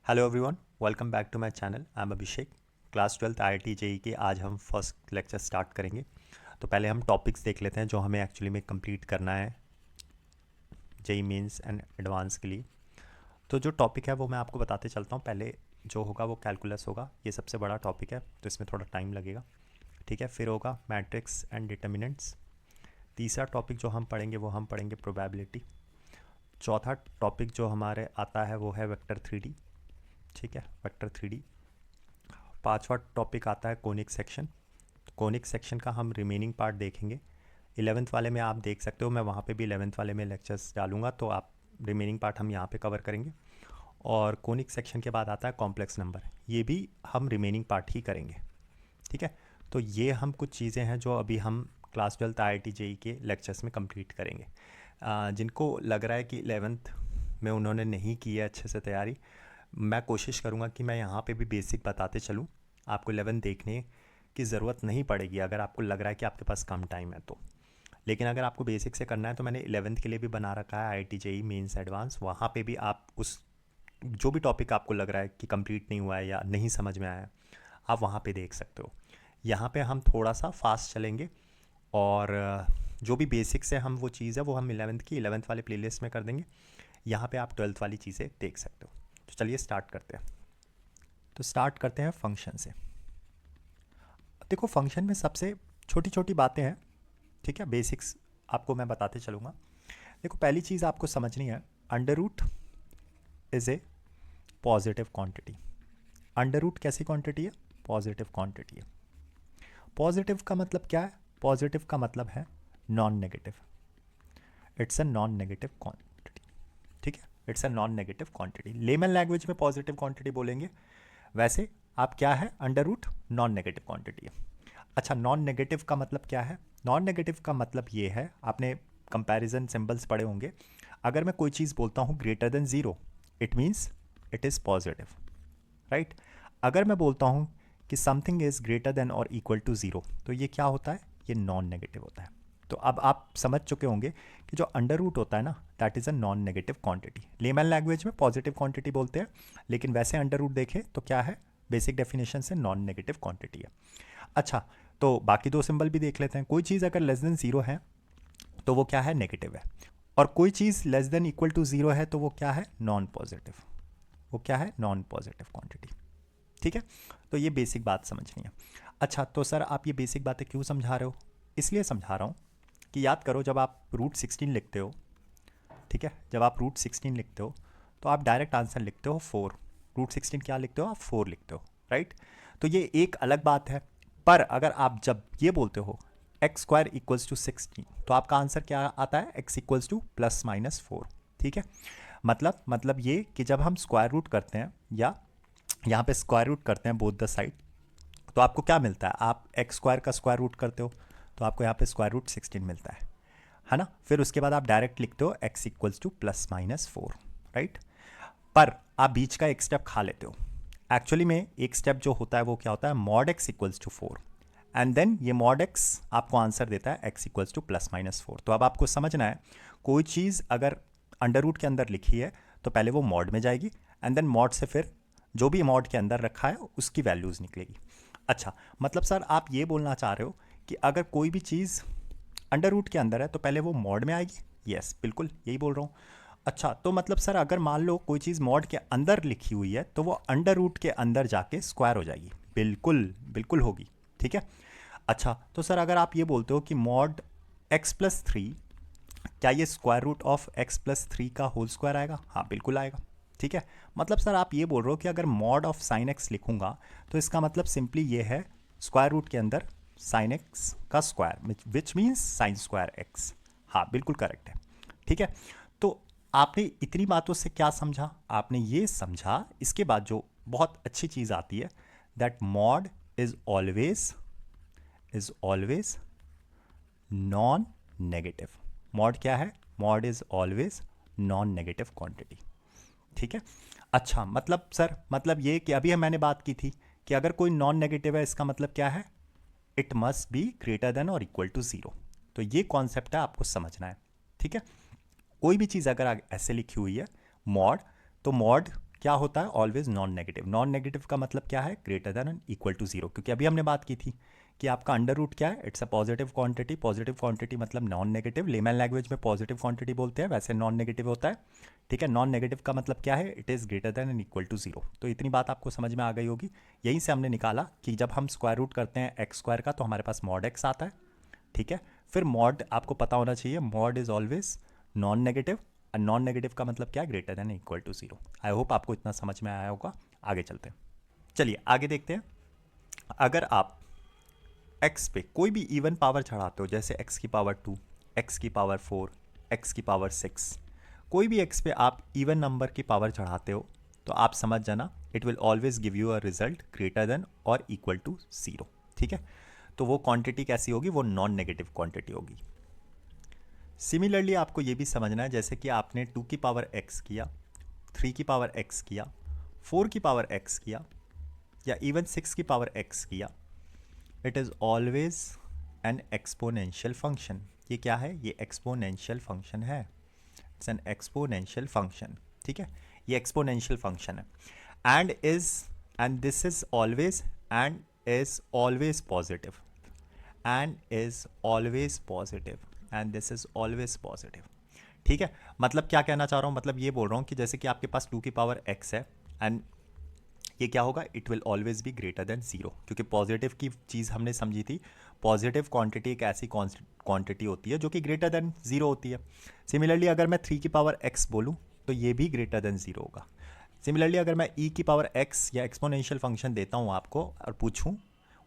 Hello everyone, welcome back to my channel. I am Abhishek. Class 12th IIT JEE के आज हम first lecture start करेंगे। तो पहले हम टॉपिक्स देख लेते हैं जो हमें एक्चुअली में कंप्लीट करना है जेई मेंस एंड एडवांस के लिए। तो जो टॉपिक है वो मैं आपको बताते चलता हूँ। पहले जो होगा वो कैलकुलस होगा, ये सबसे बड़ा टॉपिक है तो इसमें थोड़ा टाइम लगेगा। ठीक है, फिर होगा मैट्रिक्स एंड डिटर्मिनेंट्स। तीसरा टॉपिक जो हम पढ़ेंगे वो हम पढ़ेंगे प्रोबेबिलिटी। चौथा टॉपिक जो हमारे आता है वो है वेक्टर 3D। ठीक है, वेक्टर 3D। पांचवा टॉपिक आता है कोनिक सेक्शन। कोनिक सेक्शन का हम रिमेनिंग पार्ट देखेंगे। 11th वाले में आप देख सकते हो, मैं वहाँ पे भी 11th वाले में लेक्चर्स डालूंगा, तो आप रिमेनिंग पार्ट हम यहाँ पे कवर करेंगे। और कोनिक सेक्शन के बाद आता है कॉम्प्लेक्स नंबर, ये भी हम रिमेनिंग पार्ट ही करेंगे। ठीक है, तो ये हम कुछ चीज़ें हैं जो अभी हम क्लास 12th IIT जेई के लेक्चर्स में कंप्लीट करेंगे। जिनको लग रहा है कि 11th में उन्होंने नहीं की है अच्छे से तैयारी, मैं कोशिश करूँगा कि मैं यहाँ पे भी बेसिक बताते चलूँ। आपको 11 देखने की ज़रूरत नहीं पड़ेगी अगर आपको लग रहा है कि आपके पास कम टाइम है तो। लेकिन अगर आपको बेसिक से करना है तो मैंने 11th के लिए भी बना रखा है IIT जेई मेंस एडवांस। वहाँ पे भी आप उस जो भी टॉपिक आपको लग रहा है कि कंप्लीट नहीं हुआ है या नहीं समझ में आया है, आप वहाँ पे देख सकते हो। यहाँ पे हम थोड़ा सा फास्ट चलेंगे और जो भी बेसिक्स है हम वो चीज़ है वो हम 11th की 11th वाले प्लेलिस्ट में कर देंगे। यहाँ पे आप 12th वाली चीज़ें देख सकते हो। तो चलिए स्टार्ट करते हैं। तो स्टार्ट करते हैं फंक्शन से। देखो, फंक्शन में सबसे छोटी छोटी बातें हैं। ठीक है, बेसिक्स आपको मैं बताते चलूँगा। देखो, पहली चीज़ आपको समझनी है, under root is a positive quantity. Under root कैसी क्वांटिटी है? पॉजिटिव क्वांटिटी है। पॉजिटिव का मतलब क्या है? पॉजिटिव का मतलब है non negative. It's a non negative quantity. ठीक है, it's a non negative quantity. Layman language में पॉजिटिव क्वांटिटी बोलेंगे, वैसे आप क्या है, under root non negative quantity है। अच्छा, नॉन नेगेटिव का मतलब क्या है? नॉन नेगेटिव का मतलब ये है, आपने कंपैरिजन सिंबल्स पढ़े होंगे। अगर मैं कोई चीज़ बोलता हूँ greater than zero, it means it is positive, right. अगर मैं बोलता हूँ कि समथिंग इज़ ग्रेटर देन और इक्वल टू ज़ीरो, तो ये क्या होता है? ये नॉन नेगेटिव होता है। तो अब आप समझ चुके होंगे कि जो अंडर रूट होता है ना, that is a non negative quantity. Layman language में पॉजिटिव क्वांटिटी बोलते हैं, लेकिन वैसे अंडर रूट देखें तो क्या है? बेसिक डेफिनेशन से नॉन नेगेटिव क्वांटिटी है। अच्छा, तो बाकी दो सिंबल भी देख लेते हैं। कोई चीज़ अगर लेस देन ज़ीरो है तो वो क्या है? नेगेटिव है। और कोई चीज़ less than equal to zero है तो वो क्या है? Non positive. वो क्या है? Non positive quantity. ठीक है, तो ये बेसिक बात समझनी है। अच्छा, तो सर आप ये बेसिक बातें क्यों समझा रहे हो? इसलिए समझा रहा हूँ कि याद करो, जब आप रूट 16 लिखते हो, ठीक है, जब आप रूट 16 लिखते हो तो आप डायरेक्ट आंसर लिखते हो 4। रूट 16 क्या लिखते हो? आप 4 लिखते हो, राइट। तो ये एक अलग बात है। पर अगर आप जब ये बोलते हो एक्स स्क्वायर इक्वल्स टू 16, तो आपका आंसर क्या आता है? X equals to plus minus 4। ठीक है, मतलब ये कि जब हम स्क्वायर रूट करते हैं या यहाँ पे स्क्वायर रूट करते हैं बोथ द साइड, तो आपको क्या मिलता है? आप एक्स स्क्वायर का स्क्वायर रूट करते हो तो आपको यहाँ पे स्क्वायर रूट 16 मिलता है ना। फिर उसके बाद आप डायरेक्ट लिखते हो x equals to plus minus 4, right. पर आप बीच का एक स्टेप खा लेते हो। एक्चुअली में एक स्टेप जो होता है वो क्या होता है? Mod x equals to 4, and then ये मॉड एक्स आपको आंसर देता है x equals to plus minus 4। तो अब आपको समझना है, कोई चीज़ अगर अंडर रूट के अंदर लिखी है तो पहले वो मॉड में जाएगी, एंड देन मॉड से फिर जो भी मॉड के अंदर रखा है उसकी वैल्यूज़ निकलेगी। अच्छा, मतलब सर आप ये बोलना चाह रहे हो कि अगर कोई भी चीज़ अंडर रूट के अंदर है तो पहले वो मॉड में आएगी? यस, बिल्कुल यही बोल रहा हूँ। अच्छा, तो मतलब सर अगर मान लो कोई चीज़ मॉड के अंदर लिखी हुई है तो वो अंडर रूट के अंदर जाके स्क्वायर हो जाएगी? बिल्कुल बिल्कुल होगी। ठीक है। अच्छा, तो सर अगर आप ये बोलते हो कि मॉड एक्स प्लस थ्री, क्या ये square root of x plus three का होल स्क्वायर आएगा? हाँ, बिल्कुल आएगा। ठीक है, मतलब सर आप ये बोल रहे हो कि अगर मॉड ऑफ साइन एक्स लिखूंगा तो इसका मतलब सिंपली ये है स्क्वायर रूट के अंदर साइन एक्स का square, which means sine square x. हाँ, बिल्कुल करेक्ट है। ठीक है, तो आपने इतनी बातों से क्या समझा? आपने ये समझा, इसके बाद जो बहुत अच्छी चीज़ आती है, that mod is always non negative. Mod क्या है? Mod is always non negative quantity. ठीक है। अच्छा, मतलब सर मतलब ये कि अभी मैंने बात की थी कि अगर कोई नॉन नेगेटिव है इसका मतलब क्या है? It must be greater than और इक्वल टू ज़ीरो। तो ये कॉन्सेप्ट है, आपको समझना है। ठीक है, कोई भी चीज़ अगर ऐसे लिखी हुई है मॉड, तो मॉड क्या होता है, always non negative. Non negative का मतलब क्या है, greater than and equal to zero, क्योंकि अभी हमने बात की थी कि आपका अंडर रूट क्या है, it's a positive quantity. Positive quantity मतलब नॉन नेगेटिव, लेमन लैंग्वेज में पॉजिटिव क्वांटिटी बोलते हैं, वैसे नॉन नेगेटिव होता है। ठीक है, नॉन नेगेटिव का मतलब क्या है, it is greater than and equal to zero. तो इतनी बात आपको समझ में आ गई होगी। यहीं से हमने निकाला कि जब हम स्क्वायर रूट करते हैं एक्स स्क्वायर का तो हमारे पास मॉड एक्स आता है। ठीक है, फिर मॉड आपको पता होना चाहिए, mod is always non negative, और नॉन नेगेटिव का मतलब क्या है, greater than equal to zero. I hope आपको इतना समझ में आया होगा। आगे चलते हैं, चलिए आगे देखते हैं। अगर आप x पे कोई भी इवन पावर चढ़ाते हो, जैसे x की पावर 2, x की पावर 4, x की पावर 6, कोई भी x पे आप इवन नंबर की पावर चढ़ाते हो तो आप समझ जाना it will always give you a result greater than और इक्वल टू जीरो। ठीक है, तो वो क्वांटिटी कैसी होगी, वो नॉन नेगेटिव क्वांटिटी होगी। सिमिलरली आपको ये भी समझना है, जैसे कि आपने 2 की पावर x किया, 3 की पावर x किया, 4 की पावर x किया, या इवन 6 की पावर x किया, it is always an exponential function. ये क्या है, ये एक्सपोनेंशियल फंक्शन है, इट्स एन एक्सपोनेंशियल फंक्शन। ठीक है, ये एक्सपोनेंशियल फंक्शन है and this is always and is always positive, and is always positive, and this is always positive. ठीक है, मतलब क्या कहना चाह रहा हूँ, मतलब ये बोल रहा हूँ कि जैसे कि आपके पास 2 की पावर x है एंड ये क्या होगा, it will always be greater than zero, क्योंकि पॉजिटिव की चीज़ हमने समझी थी। पॉजिटिव क्वांटिटी एक ऐसी क्वांटिटी होती है जो कि ग्रेटर देन जीरो होती है। सिमिलरली अगर मैं 3 की पावर x बोलूँ तो ये भी ग्रेटर देन जीरो होगा। सिमिलरली अगर मैं e की पावर x या एक्सपोनेंशियल फंक्शन देता हूँ आपको और पूछूँ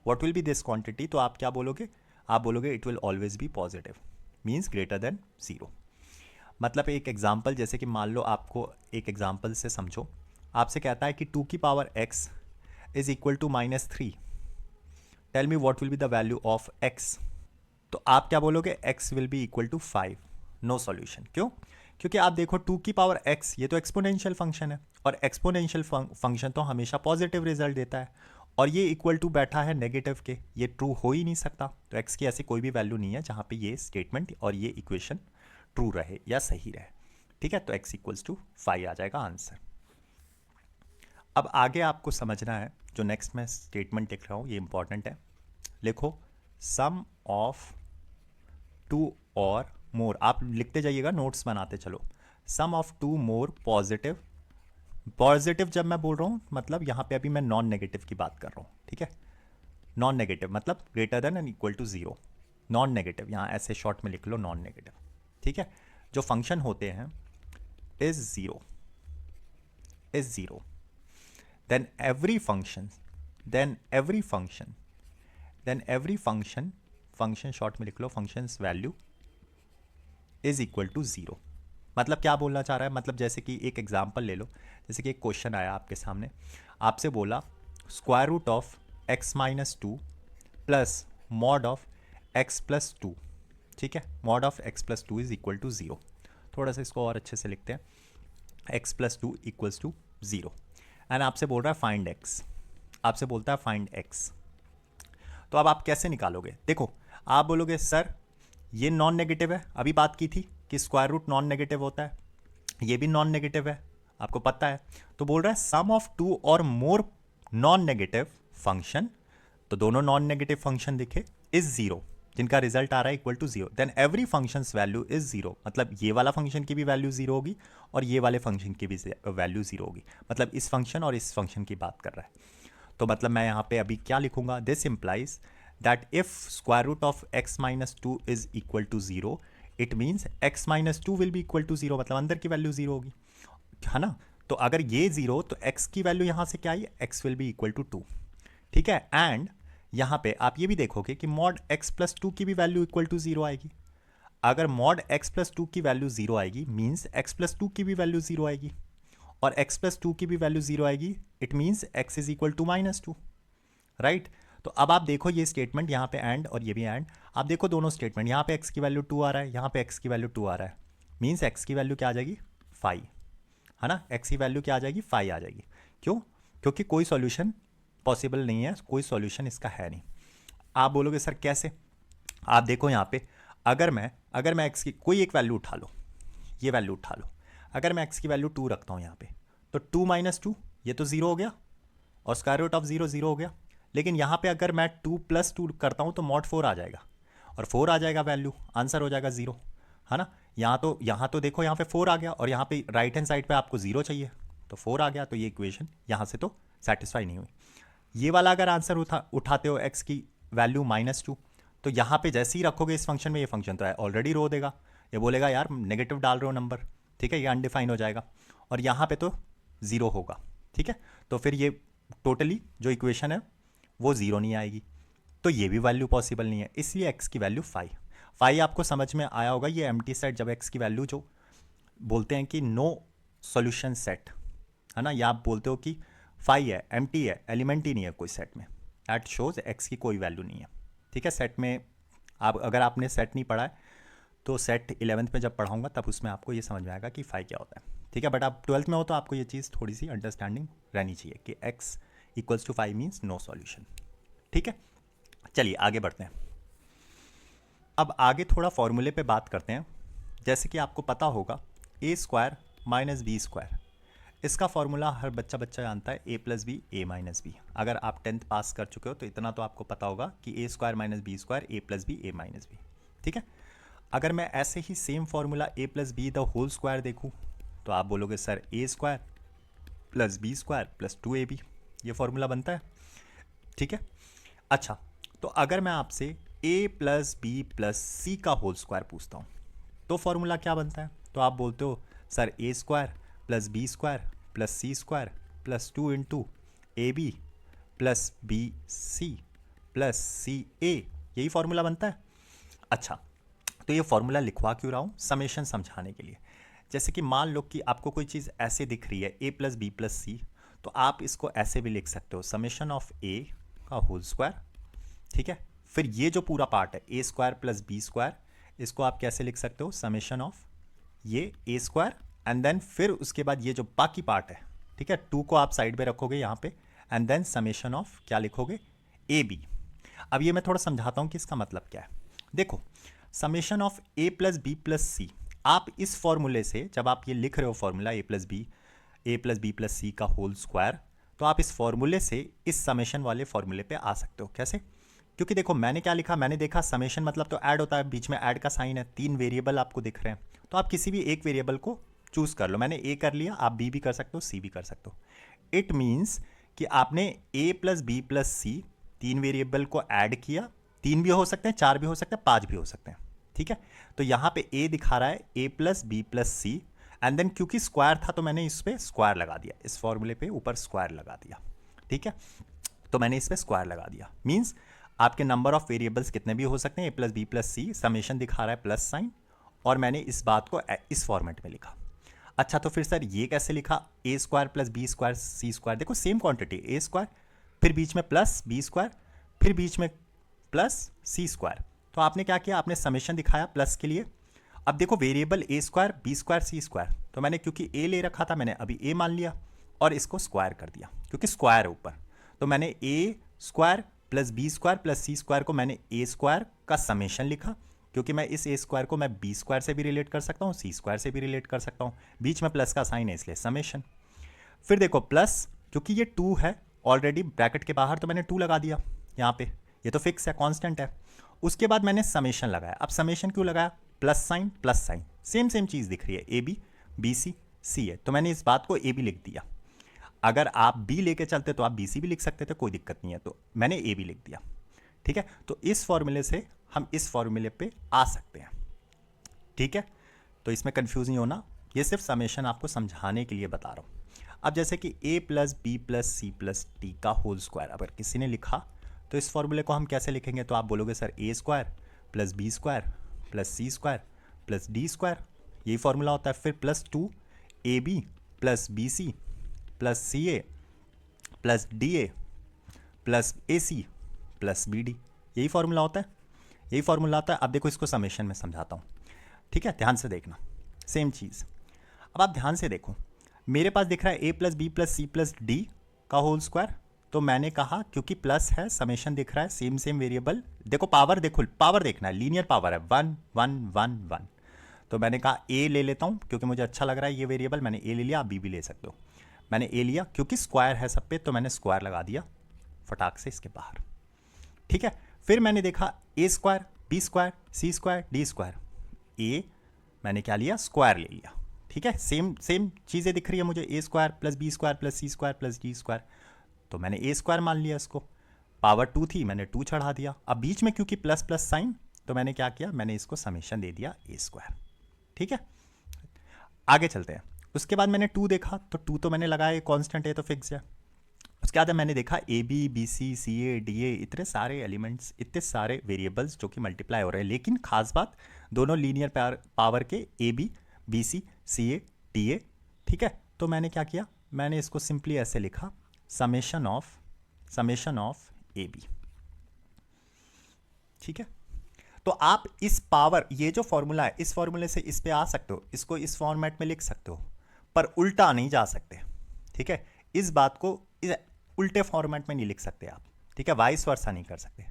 what will B this quantity, तो आप क्या बोलोगे, आप बोलोगे it will always be positive, means greater than zero. मतलब एक एग्जाम्पल, जैसे कि मान लो आपको एक एग्जाम्पल से समझो, आपसे कहता है कि 2 की power x is equal to -3, tell me what will be the value of x। तो आप क्या बोलोगे, x will be equal to 5। No solution. क्यों, क्योंकि आप देखो 2 की पावर x ये तो एक्सपोनेंशियल फंक्शन है, और एक्सपोनेंशियल फंक्शन तो हमेशा पॉजिटिव रिजल्ट देता है, और ये इक्वल टू बैठा है नेगेटिव के, ये ट्रू हो ही नहीं सकता। तो x की ऐसी कोई भी वैल्यू नहीं है जहाँ पे ये स्टेटमेंट और ये इक्वेशन ट्रू रहे या सही रहे। ठीक है, तो x इक्वल्स टू 5 आ जाएगा आंसर। अब आगे आपको समझना है, जो नेक्स्ट मैं स्टेटमेंट लिख रहा हूँ ये इंपॉर्टेंट है। लिखो सम ऑफ 2 और मोर, आप लिखते जाइएगा, नोट्स बनाते चलो। सम ऑफ 2 मोर पॉजिटिव, पॉजिटिव जब मैं बोल रहा हूँ मतलब यहाँ पे अभी मैं नॉन नेगेटिव की बात कर रहा हूँ। ठीक है, नॉन नेगेटिव मतलब greater than and equal to zero. Non negative यहाँ ऐसे शॉर्ट में लिख लो, नॉन नेगेटिव। ठीक है, जो फंक्शन होते हैं is zero, is zero, then every function function short में लिख लो, function's value is equal to zero. मतलब क्या बोलना चाह रहा है, मतलब जैसे कि एक एग्जांपल ले लो, जैसे कि एक क्वेश्चन आया आपके सामने, आपसे बोला square root of x minus two plus mod of x plus two. ठीक है, mod of x plus two is equal to zero. थोड़ा सा इसको और अच्छे से लिखते हैं, x plus two equals to zero, and आपसे बोल रहा है फाइंड x, आपसे बोलता है फाइंड x। तो अब आप कैसे निकालोगे, देखो आप बोलोगे सर ये नॉन नेगेटिव है, अभी बात की थी कि स्क्वायर रूट नॉन नेगेटिव होता है, ये भी नॉन नेगेटिव है, आपको पता है। तो बोल रहा है सम ऑफ 2 और मोर नॉन नेगेटिव फंक्शन, तो दोनों नॉन नेगेटिव फंक्शन दिखे, इज जीरो, जिनका रिजल्ट आ रहा है equal to zero, then every functions value is zero. मतलब ये वाला फंक्शन की भी वैल्यू जीरो होगी और ये वाले फंक्शन की भी वैल्यू जीरो होगी। मतलब इस फंक्शन और इस फंक्शन की बात कर रहा है। तो मतलब मैं यहाँ पे अभी क्या लिखूंगा, this implies that if square root of x minus two is equal to zero, it means x minus two will be equal to zero, मतलब अंदर की वैल्यू जीरो होगी, है ना। तो अगर ये जीरो तो x की वैल्यू यहाँ से क्या आई, x will be equal to two. ठीक है, एंड यहाँ पे आप ये भी देखोगे कि मॉड x प्लस टू की भी वैल्यू इक्वल टू जीरो आएगी। अगर मॉड x प्लस टू की वैल्यू जीरो आएगी मीन्स x प्लस टू की भी वैल्यू जीरो आएगी, और x प्लस टू की भी वैल्यू जीरो आएगी, it means x is equal to minus two, right. तो अब आप देखो ये स्टेटमेंट यहाँ पे एंड और ये भी एंड, आप देखो दोनों स्टेटमेंट, यहाँ पे x की वैल्यू टू आ रहा है, यहाँ पे x की वैल्यू टू आ रहा है, मीन्स x की वैल्यू क्या आ जाएगी, 5, है ना। x की वैल्यू क्या आ जाएगी, 5 आ जाएगी। क्यों, क्योंकि कोई सॉल्यूशन पॉसिबल नहीं है, कोई सॉल्यूशन इसका है नहीं। आप बोलोगे सर कैसे, आप देखो यहाँ पे अगर मैं x की कोई एक वैल्यू उठा लो, ये वैल्यू उठा लो, अगर मैं x की वैल्यू 2 रखता हूँ यहाँ पे, तो 2 माइनस 2 ये तो 0 हो गया, और स्क्वायर रूट ऑफ 0 0 हो गया। लेकिन यहाँ पे अगर मैं 2 प्लस 2 करता हूँ तो मॉड 4 आ जाएगा, और 4 आ जाएगा वैल्यू, आंसर हो जाएगा 0, है ना। यहाँ तो देखो यहाँ पे 4 आ गया, और यहाँ पे राइट हैंड साइड पे आपको 0 चाहिए, तो 4 आ गया। तो ये इक्वेशन यहाँ से तो सेटिस्फाई नहीं हुई। ये वाला अगर आंसर उठाते हो x की वैल्यू -2, तो यहाँ पे जैसे ही रखोगे इस फंक्शन में, ये फंक्शन तो ऑलरेडी रो देगा, ये बोलेगा यार नेगेटिव डाल रहे हो नंबर, ठीक है, ये अनडिफाइन हो जाएगा, और यहाँ पे तो 0 होगा, ठीक है। तो फिर ये टोटली जो इक्वेशन है वो 0 नहीं आएगी, तो ये भी वैल्यू पॉसिबल नहीं है, इसलिए x की वैल्यू 5 आपको समझ में आया होगा। ये एम्प्टी सेट जब x की वैल्यू जो बोलते हैं कि नो सॉल्यूशन सेट, है ना, या आप बोलते हो कि 5 है, एम्प्टी है, एलिमेंट ही नहीं है कोई सेट में, दैट शोज x की कोई वैल्यू नहीं है, ठीक है। सेट में आप अगर आपने सेट नहीं पढ़ा है तो सेट 11th में जब पढ़ाऊंगा तब उसमें आपको ये समझ में आएगा कि 5 क्या होता है, ठीक है। बट आप 12th में हो तो आपको ये चीज़ थोड़ी सी अंडरस्टैंडिंग रहनी चाहिए कि x equals to 5 means no solution, ठीक है। चलिए आगे बढ़ते हैं। अब आगे थोड़ा फॉर्मूले पे बात करते हैं। जैसे कि आपको पता होगा a² माइनस b², इसका फॉर्मूला हर बच्चा जानता है, a+b a-b। अगर आप 10th पास कर चुके हो तो इतना तो आपको पता होगा कि a² minus b² a+b a-b, ठीक है। अगर मैं ऐसे ही same formula a+b the whole square देखूँ तो आप बोलोगे sir a² plus b² plus 2ab, ये फॉर्मूला बनता है, ठीक है। अच्छा, तो अगर मैं आपसे a plus B plus C का होल स्क्वायर पूछता हूँ तो फॉर्मूला क्या बनता है, तो आप बोलते हो sir a² plus b² plus c² plus 2 into ab plus bc plus ca, यही फॉर्मूला बनता है। अच्छा, तो ये फॉर्मूला लिखवा क्यों रहा हूँ, समेशन समझाने के लिए। जैसे कि मान लो कि आपको कोई चीज़ ऐसे दिख रही है a प्लस बी प्लस सी, तो आप इसको ऐसे भी लिख सकते हो, समेशन ऑफ a का होल स्क्वायर, ठीक है। फिर ये जो पूरा पार्ट है a² प्लस b², इसको आप कैसे लिख सकते हो, समेशन ऑफ ये a², एंड देन फिर उसके बाद ये जो बाकी पार्ट है, ठीक है, 2 को आप साइड में रखोगे यहाँ पे, एंड देन समेशन ऑफ क्या लिखोगे, ab। अब ये मैं थोड़ा समझाता हूँ कि इसका मतलब क्या है। देखो, summation of a plus B plus C, आप इस फॉर्मूले से जब आप ये लिख रहे हो formula a plus B plus C का होल स्क्वायर, तो आप इस फॉर्मूले से इस समेशन वाले फॉर्मूले पे आ सकते हो। कैसे? क्योंकि देखो मैंने क्या लिखा, मैंने देखा समेशन मतलब तो ऐड होता है, बीच में ऐड का साइन है, 3 वेरिएबल आपको दिख रहे हैं, तो आप किसी भी एक वेरिएबल को चूज कर लो। मैंने ए कर लिया, आप बी भी कर सकते हो, सी भी कर सकते हो। इट मीन्स कि आपने ए प्लस बी प्लस सी 3 वेरिएबल को ऐड किया, 3 भी हो सकते हैं, 4 भी हो सकते हैं, 5 भी हो सकते हैं, ठीक है। तो यहाँ पे ए दिखा रहा है A plus B plus C, and then क्योंकि स्क्वायर था तो मैंने इस पर स्क्वायर लगा दिया, इस फॉर्मूले पे ऊपर स्क्वायर लगा दिया, ठीक है। तो मैंने इस पर स्क्वायर लगा दिया, मीन्स आपके नंबर ऑफ वेरिएबल्स कितने भी हो सकते हैं, ए प्लस बी प्लस सी, समेशन दिखा रहा है प्लस साइन, और मैंने इस बात को इस फॉर्मेट में लिखा। अच्छा, तो फिर सर ये कैसे लिखा, a² प्लस b² c², देखो सेम क्वांटिटी, a² फिर बीच में प्लस b², फिर बीच में प्लस c²। तो आपने क्या किया, आपने समेशन दिखाया प्लस के लिए। अब देखो वेरिएबल a² b² c², तो मैंने क्योंकि a ले रखा था मैंने अभी a मान लिया और इसको स्क्वायर कर दिया, क्योंकि स्क्वायर है ऊपर, तो मैंने a² plus b² plus c² को मैंने a² का समेशन लिखा, क्योंकि मैं इस a² को मैं b² से भी रिलेट कर सकता हूँ, c² से भी रिलेट कर सकता हूँ, बीच में प्लस का साइन है इसलिए समेशन। फिर देखो प्लस, क्योंकि ये 2 है ऑलरेडी ब्रैकेट के बाहर, तो मैंने 2 लगा दिया यहाँ पे, ये तो फिक्स है, कांस्टेंट है। उसके बाद मैंने समेशन लगाया। अब समेशन क्यों लगाया, प्लस साइन, सेम चीज़ दिख रही है, ए बी बी सी सी है, तो मैंने इस बात को ए बी लिख दिया। अगर आप बी लेके चलते तो आप बी सी भी लिख सकते थे, कोई दिक्कत नहीं है, तो मैंने ए बी लिख दिया, ठीक है। तो इस फॉर्मूले से हम इस फॉर्मूले पे आ सकते हैं, ठीक है। तो इसमें कंफ्यूज नहीं होना, ये सिर्फ समेशन आपको समझाने के लिए बता रहा हूँ। अब जैसे कि a plus B plus C plus D का होल स्क्वायर अगर किसी ने लिखा, तो इस फॉर्मूले को हम कैसे लिखेंगे, तो आप बोलोगे sir a² plus b² plus c² plus d², यही फॉर्मूला होता है। फिर plus 2ab plus bc plus ca plus da plus ac plus bd, यही फॉर्मूला होता है, यही फॉर्मूला होता है। अब देखो इसको समेशन में समझाता हूँ, ठीक है, ध्यान से देखना, सेम चीज़। अब आप ध्यान से देखो, मेरे पास दिख रहा है a plus B plus C plus D का होल स्क्वायर, तो मैंने कहा क्योंकि प्लस है, समेशन दिख रहा है, सेम वेरिएबल, देखो पावर, देखो पावर देखना है, लीनियर पावर है, 1 1 1 1, तो मैंने कहा a ले लेता हूँ क्योंकि मुझे अच्छा लग रहा है ये वेरिएबल, मैंने a ले लिया, आप b भी ले सकते हो। मैंने ए लिया, क्योंकि स्क्वायर है सब पे तो मैंने स्क्वायर लगा दिया फटाक से इसके बाहर, ठीक है। फिर मैंने देखा ए स्क्वायर, बी स्क्वायर, सी स्क्वायर, डी स्क्वायर, ए मैंने क्या लिया, स्क्वायर ले लिया, ठीक है। सेम सेम चीज़ें दिख रही है मुझे, A square plus B square plus C square plus D square, तो मैंने ए स्क्वायर मान लिया इसको। पावर 2 थी, मैंने 2 चढ़ा दिया। अब बीच में क्योंकि प्लस प्लस साइन, तो मैंने क्या किया, मैंने इसको समेशन दे दिया ए स्क्वायर, ठीक है। आगे चलते हैं। उसके बाद मैंने 2 देखा, तो 2 तो मैंने लगाया, कांस्टेंट है तो फिक्स है। उसके बाद मैंने देखा A B, B C, C A, D A, इतने सारे एलिमेंट्स, इतने सारे वेरिएबल्स जो कि मल्टीप्लाई हो रहे हैं, लेकिन खास बात दोनों लीनियर पावर के, A B C, C A, D ए, ठीक है। तो मैंने क्या किया, मैंने इसको सिंपली ऐसे लिखा, समेशन ऑफ ए बी, ठीक है। तो आप इस पावर, ये जो फॉर्मूला है, इस फॉर्मूले से इस पे आ सकते हो, इसको इस फॉर्मेट में लिख सकते हो, पर उल्टा नहीं जा सकते, ठीक है। इस बात को उल्टे फॉर्मेट में नहीं लिख सकते आप, ठीक है, वाइस वर्सा नहीं कर सकते।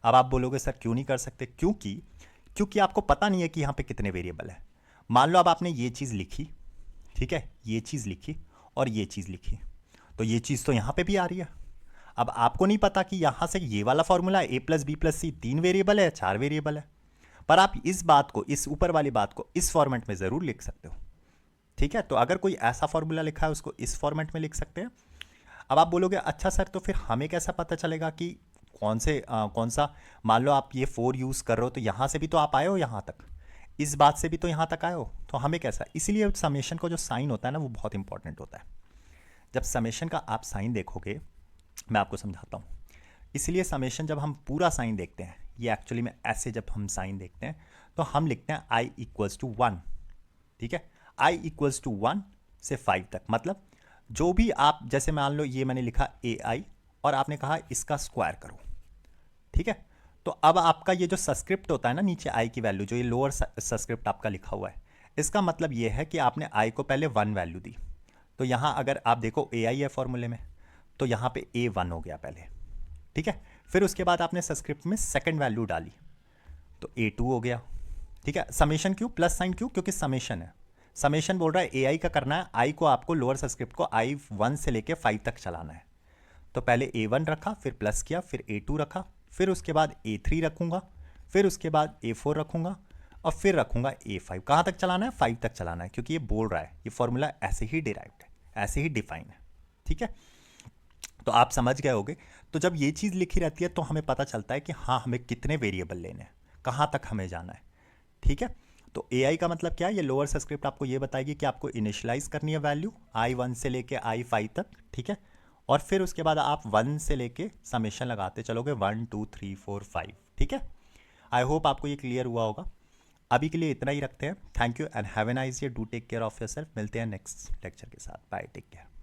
अब आप बोलोगे सर क्यों नहीं कर सकते, क्योंकि आपको पता नहीं है कि यहाँ पे कितने वेरिएबल है। मान लो अब आपने ये चीज़ लिखी, ठीक है, ये चीज़ लिखी और ये चीज़ लिखी, तो ये चीज़ तो यहाँ पे भी आ रही है। अब आपको नहीं पता कि यहाँ से ये वाला फॉर्मूला ए प्लस बी प्लस सी 3 वेरिएबल है, 4 वेरिएबल है, पर आप इस बात को, इस ऊपर वाली बात को इस फॉर्मेट में ज़रूर लिख सकते हो, ठीक है। तो अगर कोई ऐसा फॉर्मूला लिखा है उसको इस फॉर्मेट में लिख सकते हैं। अब आप बोलोगे अच्छा सर तो फिर हमें कैसा पता चलेगा कि कौन सा, मान लो आप ये 4 यूज़ कर रहे हो, तो यहाँ से भी तो आप आए हो यहाँ तक, इस बात से भी तो यहाँ तक आए हो, तो हमें कैसा, इसीलिए समेशन का जो साइन होता है ना वो बहुत इंपॉर्टेंट होता है। जब समेशन का आप साइन देखोगे, मैं आपको समझाता हूँ। इसलिए समेशन जब हम पूरा साइन देखते हैं, ये एक्चुअली में ऐसे जब हम साइन देखते हैं तो हम लिखते हैं i इक्वल्स टू 1, ठीक है। i इक्वल्स टू 1 से 5 तक, मतलब जो भी आप, जैसे मान लो ये मैंने लिखा ai और आपने कहा इसका स्क्वायर करो, ठीक है। तो अब आपका ये जो सब्सक्रिप्ट होता है ना नीचे i की वैल्यू, जो ये लोअर सब्सक्रिप्ट आपका लिखा हुआ है, इसका मतलब ये है कि आपने i को पहले 1 वैल्यू दी। तो यहाँ अगर आप देखो ai है फॉर्मूले में, तो यहाँ पे a1 हो गया पहले, ठीक है। फिर उसके बाद आपने सब्सक्रिप्ट में सेकंड वैल्यू डाली, तो a2 हो गया, ठीक है। समेशन क्यों, प्लस साइन क्यों, क्योंकि समेशन है। समेशन बोल रहा है ai का करना है, i को आपको लोअर सब्सक्रिप्ट को i1 से लेके 5 तक चलाना है। तो पहले a1 रखा, फिर प्लस किया, फिर a2 रखा, फिर उसके बाद a3 रखूंगा, फिर उसके बाद a4 रखूंगा और फिर रखूंगा a5। कहाँ तक चलाना है, 5 तक चलाना है, क्योंकि ये बोल रहा है, ये फॉर्मूला ऐसे ही डिराइव्ड है, ऐसे ही डिफाइन है, ठीक है। तो आप समझ गए होगे। तो जब ये चीज़ लिखी रहती है तो हमें पता चलता है कि हाँ हमें कितने वेरिएबल लेने हैं, कहाँ तक हमें जाना है, ठीक है। तो ai का मतलब क्या है, ये लोअर सब्सक्रिप्ट आपको ये बताएगी कि आपको इनिशियलाइज करनी है वैल्यू i1 से लेके i5 तक, ठीक है। और फिर उसके बाद आप 1 से लेके समेशन लगाते चलोगे 1 2 3 4 5, ठीक है। आई होप आपको ये क्लियर हुआ होगा। अभी के लिए इतना ही रखते हैं। Thank you and have a nice day, do take care of yourself. मिलते हैं नेक्स्ट लेक्चर के साथ। Bye, take care.